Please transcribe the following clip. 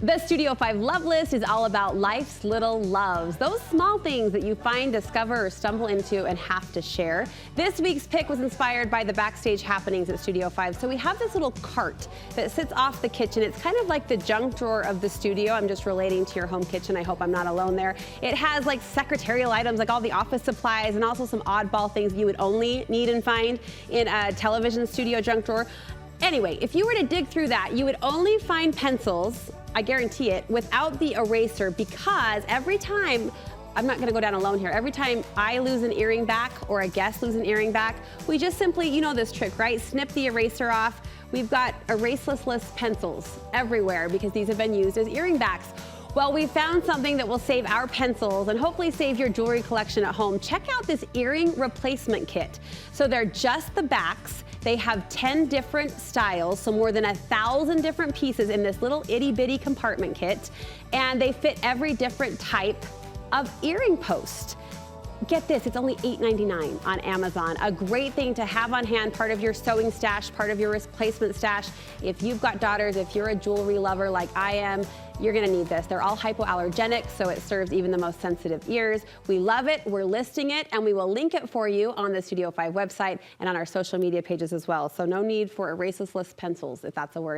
The Studio 5 Love List is all about life's little loves. Those small things that you find, discover, or stumble into and have to share. This week's pick was inspired by the backstage happenings at Studio 5. So we have this little cart that sits off the kitchen. It's kind of like the junk drawer of the studio. I'm just relating to your home kitchen. I hope I'm not alone there. It has like secretarial items, like all the office supplies, and also some oddball things you would only need and find in a television studio junk drawer. Anyway, if you were to dig through that, you would only find pencils, I guarantee it, without the eraser, because every time, I'm not gonna go down alone here, every time I lose an earring back or a guest loses an earring back, we just simply, you know this trick, right? Snip the eraser off. We've got eraseless pencils everywhere because these have been used as earring backs. Well, we found something that will save our pencils and hopefully save your jewelry collection at home. Check out this earring replacement kit. So they're just the backs. They have 10 different styles, so more than 1,000 different pieces in this little itty bitty compartment kit. And they fit every different type of earring post. Get this, it's only $8.99 on Amazon. A great thing to have on hand, part of your sewing stash, part of your replacement stash. If you've got daughters, if you're a jewelry lover like I am, you're gonna need this. They're all hypoallergenic, so it serves even the most sensitive ears. We love it, we're listing it, and we will link it for you on the Studio 5 website and on our social media pages as well. So no need for eraseless pencils, if that's a word.